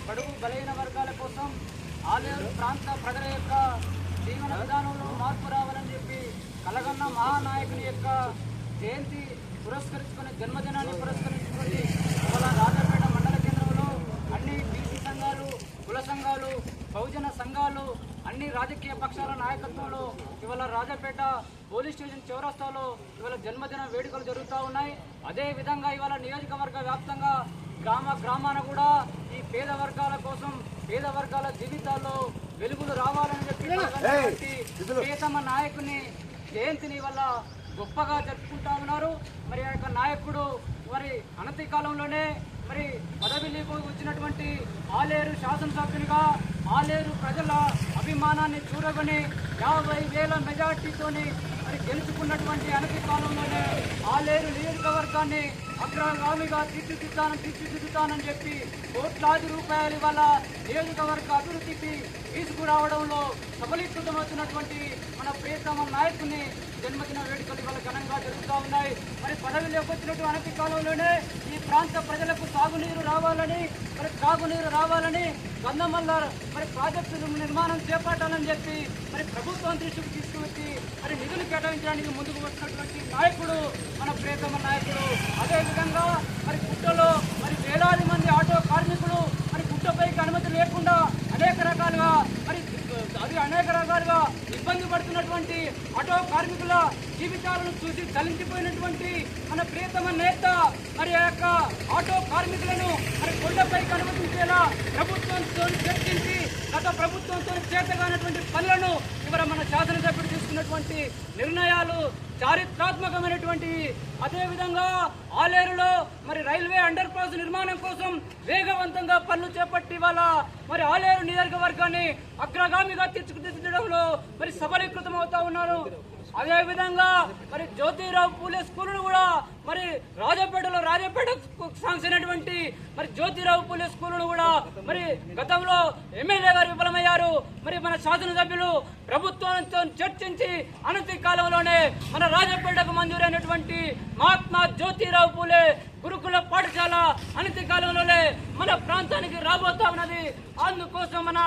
బడుగు బలహీన వర్గాల కోసం ఆలేరు ప్రాంత ప్రజల యొక్క జీవన విధానంలో మార్పు రావాలని చెప్పి కలగన్న మహానాయకుని యొక్క జయంతి పురస్కరించుకుని జన్మదినాన్ని పురస్కరించుకొని ఇవాళ రాజాపేట మండల కేంద్రంలో అన్ని బీసీ సంఘాలు, కుల సంఘాలు, బహుజన సంఘాలు, అన్ని రాజకీయ పక్షాల నాయకత్వంలో ఇవాళ రాజాపేట పోలీస్ స్టేషన్ చౌరస్తాలో ఇవాళ జన్మదిన వేడుకలు జరుగుతూ ఉన్నాయి. అదేవిధంగా ఇవాళ నియోజకవర్గ వ్యాప్తంగా గ్రామాన కూడా ఈ పేద వర్గాల కోసం, పేద వర్గాల జీవితాల్లో వెలుగులు రావాలని చెప్పి ప్రియతమ నాయకుని జయంతిని వల్ల గొప్పగా జరుపుకుంటా ఉన్నారు. మరి ఆ యొక్క నాయకుడు మరి అనతి కాలంలోనే మరి పదవిలోకి వచ్చినటువంటి ఆలేరు శాసనసభ్యునిగా ఆలేరు ప్రజల అభిమానాన్ని చూరగొని 50,000 మెజార్టీతోని మరి గెలుచుకున్నటువంటి అనతి కాలంలోనే ఆలేరు నియోజకవర్గాన్ని అగ్రగామిగా తీర్చిదిద్దుతానని చెప్పి కోట్లాది రూపాయలు ఇవాళ నియోజకవర్గ అభివృద్ధికి తీసుకురావడంలో సఫలీకృతమవుతున్నటువంటి మన ప్రియతమ నాయకుని జన్మదిన వేడుకలు ఇవాళ ఘనంగా జరుగుతూ ఉన్నాయి. మరి పదవిలోకి వచ్చినటువంటి అనతి కాలంలోనే ఈ ప్రాంత ప్రజలకు తాగునీరు రావాలని గంధమల్ల మరి ప్రాజెక్టులు నిర్మాణం చేపట్టాలని చెప్పి మరి ప్రభుత్వం దృష్టికి తీసుకువచ్చి మరి నిధులు కేటాయించడానికి ముందుకు వచ్చినటువంటి నాయకుడు మన ప్రియతమ నాయకుడు. అదేవిధంగా మరి గుట్టలో మరి వేలాది మంది ఆటో కార్మికులు మరి గుట్టపైకి అనుమతి లేకుండా అనేక రకాలుగా ఇబ్బంది పడుతున్నటువంటి ఆటో కార్మికుల జీవితాలను చూసి చలించిపోయినటువంటి మన ప్రియతమ నేత మరి ఆ యొక్క ఆటో కార్మికులను మరి కొండపైకి అనుమతించేలా ప్రభుత్వంతో చర్చించి గత ప్రభుత్వంతో చేతగానటువంటి పనులను ఇవాళ మన శాసనసభ్యుడు తీసుకున్నటువంటి నిర్ణయాలు చారిత్రాత్మకమైనటువంటి. అదేవిధంగా ఆలేరులో మరి రైల్వే అండర్ పాస్ నిర్మాణం కోసం వేగవంతంగా పనులు చేపట్టి వాళ్ళ మరి ఆలేరు నియోజకవర్గాన్ని అగ్రగామిగా తీర్చిదిద్దడంలో మరి సఫలీకృతం అవుతా ఉన్నారు. అదేవిధంగా మరి జ్యోతిరావు పూలే స్కూలును కూడా మరి రాజాపేటకు సాంక్షనటువంటి మరి జ్యోతిరావు పూలే స్కూలును కూడా మరి గతంలో ఎమ్మెల్యే గారు విఫలమయ్యారు. మరి మన శాసనసభ్యులు ప్రభుత్వంతో చర్చించి అనతి కాలంలోనే మన రాజాపేటకు మంజూరైనటువంటి మహాత్మా జ్యోతిరావు పూలే గురుకుల పాఠశాల అనతి కాలంలోనే మన ప్రాంతానికి రాబోతా ఉన్నది. అందుకోసం మన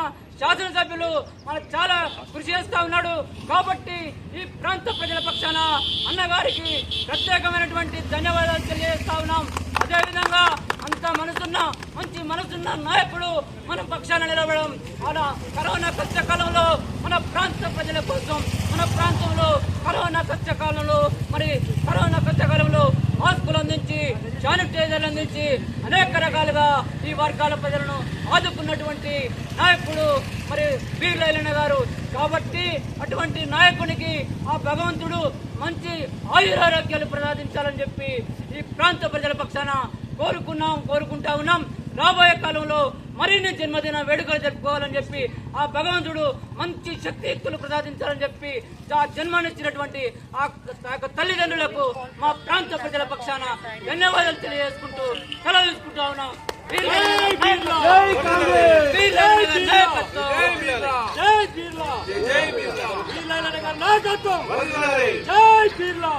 శాసనసభ్యులు మనకు చాలా కృషి చేస్తూ ఉన్నాడు. కాబట్టి ఈ ప్రాంత ప్రజల పక్షాన అన్నగారికి ప్రత్యేకమైనటువంటి ధన్యవాదాలు తెలియజేస్తా ఉన్నాం. అదేవిధంగా అంత మంచి మనసున్న నాయకుడు మన పక్షాన నిలబడడం అలా కరోనా కష్టకాలంలో మన ప్రాంత ప్రజల కోసం మన ప్రాంతంలో కరోనా కష్టకాలంలో మాస్కులు అందించి, శానిటైజర్లు అందించి అనేక రకాలుగా ఈ వర్గాల ప్రజలను ఆదుకున్నటువంటి నాయకుడు మరి వీర్లైన గారు. కాబట్టి అటువంటి నాయకునికి ఆ భగవంతుడు మంచి ఆయురారోగ్యాలు ప్రసాదించాలని చెప్పి ఈ ప్రాంత ప్రజల పక్షాన కోరుకుంటా ఉన్నాం. రాబోయే కాలంలో మరిన్ని జన్మదిన వేడుకలు జరుపుకోవాలని చెప్పి ఆ భగవంతుడు మంచి శక్తియుక్తులు ప్రసాదించాలని చెప్పి ఆ జన్మనిచ్చినటువంటి ఆ తల్లిదండ్రులకు మా ప్రాంత ప్రజల పక్షాన ధన్యవాదాలు తెలియజేసుకుంటూ సెలవు తీసుకుంటా ఉన్నాం. జై బిర్లా.